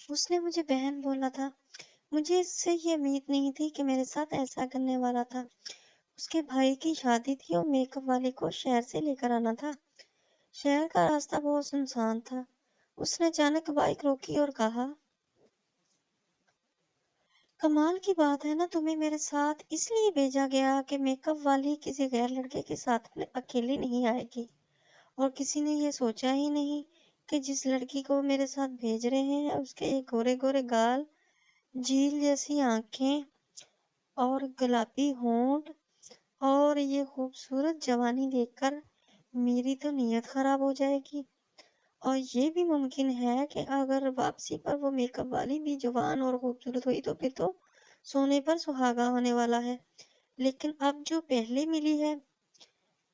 اس نے مجھے بہن بولا تھا۔ مجھے اس سے یہ امید نہیں تھی کہ میرے ساتھ ایسا کرنے والا تھا۔ اس کے بھائی کی شادی تھی اور میک اپ والے کو شہر سے لے کر آنا تھا۔ شہر کا راستہ بہت سنسان تھا۔ اس نے اچانک بائک روکی اور کہا، کمال کی بات ہے نا، تمہیں میرے ساتھ اس لیے بھیجا گیا کہ میک اپ والی کسی غیر لڑکے کے ساتھ اکیلی نہیں آئے گی، اور کسی نے یہ سوچا ہی نہیں کہ جس لڑکی کو میرے ساتھ بھیج رہے ہیں اس کے ایک گورے گورے گال، جھیل جیسی آنکھیں اور گلابی ہونٹ اور یہ خوبصورت جوانی دیکھ کر میری تو نیت خراب ہو جائے گی۔ اور یہ بھی ممکن ہے کہ اگر واپسی پر وہ میک اپ والی بھی جوان اور خوبصورت ہوئی تو پھر تو سونے پر سہاگا ہونے والا ہے۔ لیکن اب جو پہلے ملی ہے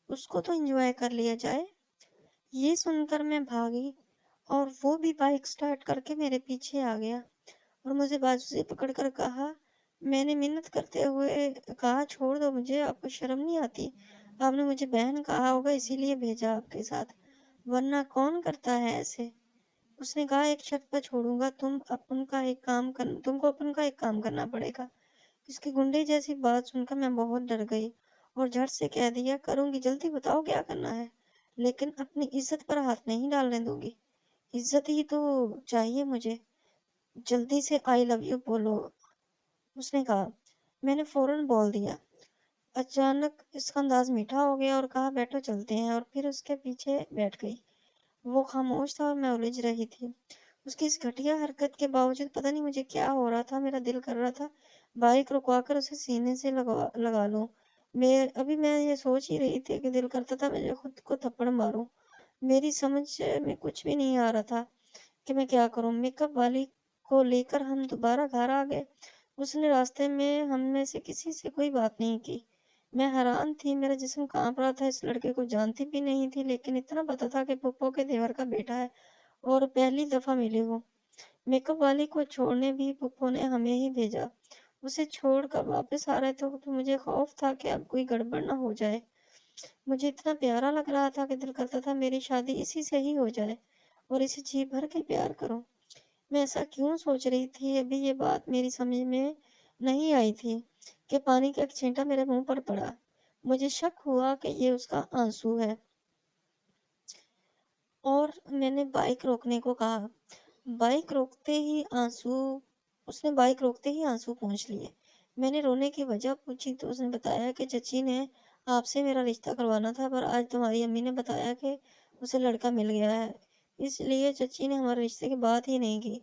اس کو تو انجوائے کر لیا جائے۔ یہ سن کر میں بھاگی اور وہ بھی بائک سٹارٹ کر کے میرے پیچھے آ گیا اور مجھے بازو سے پکڑ کر کہا، میں نے منت کرتے ہوئے کہا، چھوڑ دو مجھے، آپ کو شرم نہیں آتی؟ آپ نے مجھے بہن کہا ہوگا اسی لیے بھیجا آپ کے ساتھ، ورنہ کون کرتا ہے ایسے؟ اس نے کہا، ایک شرط پر چھوڑوں گا، تم کو اپن کا ایک کام کرنا پڑے گا۔ اس کی گنڈے جیسی بات سن کر میں بہت ڈر گئی اور جھٹ سے کہہ دیا، کروں گی، جلدی بتاؤ کیا کرنا ہے، لیکن اپنی عزت پر ہاتھ نہیں ڈالنے دوں گی۔ عزت ہی تو چاہیے مجھے، جلدی سے آئی لو یو بولو، اس نے کہا۔ میں نے فوراً بول دیا۔ اچانک اس کا انداز میٹھا ہو گیا اور کہا، بیٹھو چلتے ہیں، اور پھر اس کے پیچھے بیٹھ گئی۔ وہ خاموش تھا اور میں الجھ رہی تھی۔ اس کی اس گھٹیا حرکت کے باوجود پتہ نہیں مجھے کیا ہو رہا تھا، میرا دل کر رہا تھا بائک رکوا کر اسے سینے سے لگا لوں۔ ابھی میں یہ سوچ ہی رہی تھی کہ دل کرتا تھا میں خود کو تھپڑ ماروں۔ میری سمجھ میں کچھ بھی نہیں آ رہا تھا کہ میں کیا کروں۔ میک اپ والی کو لے کر ہم دوبارہ گھر آ گئے۔ اس نے راستے میں ہم میں سے کسی سے کوئی بات نہیں کی۔ میں حیران تھی، میرا جسم کانپ رہا تھا۔ اس لڑکے کو جانتی بھی نہیں تھی، لیکن اتنا پتا تھا کہ پھپھو کے دیور کا بیٹا ہے اور پہلی دفعہ ملے وہ۔ میک اپ والی کو چھوڑنے بھی پھپھو نے ہمیں ہی بھیجا۔ اسے چھوڑ کر واپس آ رہے تھے تو مجھے خوف تھا کہ اب کوئی گڑبڑ نہ ہو جائے۔ مجھے اتنا پیارا لگ رہا تھا کہ دل کرتا تھا میری شادی اسی سے ہی ہو جائے اور اسے جی بھر کے پیار کروں۔ میں ایسا کیوں سوچ رہی تھی؟ ابھی یہ بات میری سمجھ میں نہیں آئی تھی کہ پانی کا ایک چھینٹا میرے منہ پر پڑا۔ مجھے شک ہوا کہ یہ اس کا آنسو ہے اور میں نے بائک روکنے کو کہا۔ اس نے بائک روکتے ہی آنسو پونچھ لیے۔ میں نے رونے کی وجہ پوچھی تو اس نے بتایا کہ چچی نے آپ سے میرا رشتہ کروانا تھا، پر آج تمہاری امی نے بتایا کہ اسے لڑکا مل گیا ہے، اس لیے چچی نے ہمارے رشتے کی بات ہی نہیں کی۔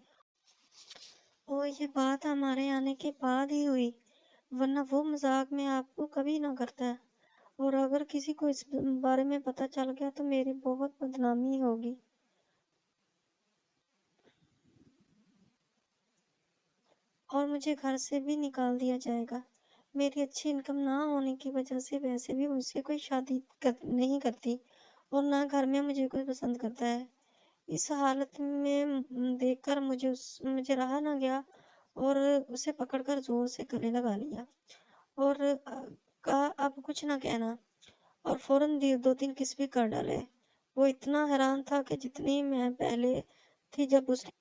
اور یہ بات ہمارے آنے کے بعد ہی ہوئی، ورنہ وہ مذاق میں آپ کو کبھی نہ کرتا ہے، اور اگر کسی کو اس بارے میں پتہ چل گیا تو میری بہت بدنامی ہوگی اور مجھے گھر سے بھی نکال دیا جائے گا۔ میری اچھی انکم نہ ہونے کی وجہ سے ویسے بھی مجھ سے کوئی شادی نہیں کرتی اور نہ گھر میں مجھے کوئی پسند کرتا ہے۔ اس حالت میں دیکھ کر مجھے رہا نہ گیا اور اسے پکڑ کر زور سے گلے لگا لیا اور کہا، اب کچھ نہ کہنا، اور فوراً 2-3 کس بھی کر ڈالے۔ وہ اتنا حیران تھا کہ جتنی میں پہلے تھی جب اس نے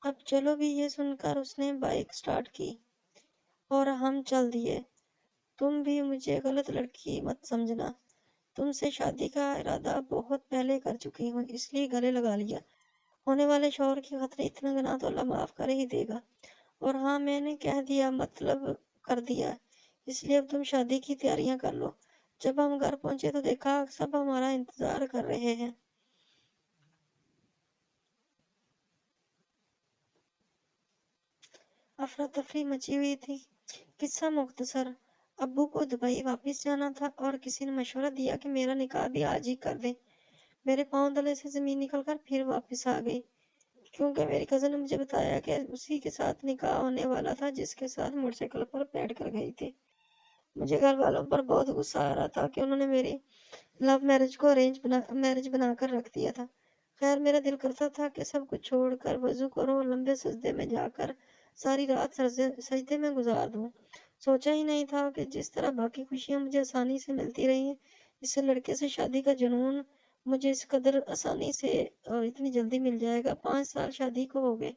اب چلو بھی، یہ سن کر اس نے بائک سٹارٹ کی اور ہم چل دیے۔ تم بھی مجھے غلط لڑکی مت سمجھنا، تم سے شادی کا ارادہ بہت پہلے کر چکی ہوں، اس لیے گلے لگا لیا۔ ہونے والے شوہر کی خاطر اتنا گناہ تو اللہ معاف کر ہی دے گا۔ اور ہاں، میں نے کہہ دیا، مطلب کر دیا، اس لیے اب تم شادی کی تیاریاں کر لو۔ جب ہم گھر پہنچے تو دیکھا سب ہمارا انتظار کر رہے ہیں۔ افراتفری مچی ہوئی تھی۔ قصہ مختصر، ابو کو دبئی واپس جانا تھا اور کسی نے مشورہ دیا کہ میرا نکاح بھی آج ہی کر دیں۔ میرے پاؤں تلے سے زمین نکل کر پھر واپس آ گئی، کیونکہ میری کزن نے مجھے بتایا کہ اسی کے ساتھ نکاح ہونے والا تھا جس کے ساتھ موٹر سائیکل پر بیٹھ کر گئی تھی۔ مجھے گھر والوں پر بہت غصہ آ رہا تھا کہ انہوں نے میری لو میرج کو ارینج میرج بنا کر رکھ دیا تھا۔ خیر، میرا دل کرتا تھا کہ سب کچھ چھوڑ کر وضو کروں اور لمبے سجدے میں جا کر ساری رات سجدے میں گزار دوں۔ سوچا ہی نہیں تھا کہ جس طرح باقی خوشیاں مجھے آسانی سے ملتی رہی ہیں، اس لڑکے سے شادی کا جنون مجھے اس قدر آسانی سے اور اتنی جلدی مل جائے گا۔ 5 سال شادی کو ہو گئے،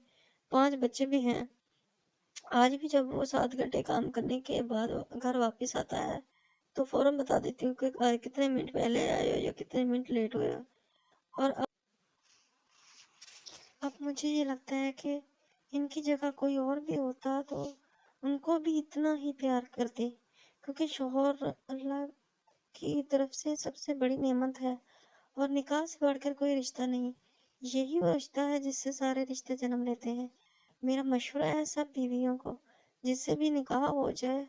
5 بچے بھی ہیں۔ آج بھی جب وہ 7 گھنٹے کام کرنے کے بعد گھر واپس آتا ہے تو فوراً بتا دیتی ہوں کہ کتنے منٹ پہلے آئے ہو یا کتنے منٹ لیٹ ہوئے ہو۔ اور اب مجھے یہ لگتا ہے کہ ان کی جگہ کوئی اور بھی ہوتا تو ان کو بھی اتنا ہی پیار کرتے، کیونکہ شوہر اللہ کی طرف سے سب سے بڑی نعمت ہے، اور نکاح سے بڑھ کر کوئی رشتہ نہیں۔ یہی وہ رشتہ ہے جس سے سارے رشتے جنم لیتے ہیں۔ میرا مشورہ ہے سب بیویوں کو، جس سے بھی نکاح ہو جائے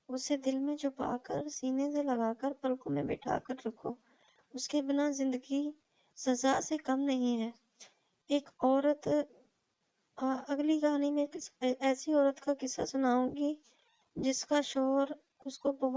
اسے دل میں چھپا کر، سینے سے لگا کر، پلکوں میں بٹھا کر رکھو۔ اس کے بنا زندگی سزا سے کم نہیں ہے۔ ایک عورت اگلی کہانی میں ایسی عورت کا قصہ سناؤں گی جس کا شوہر اس کو بہت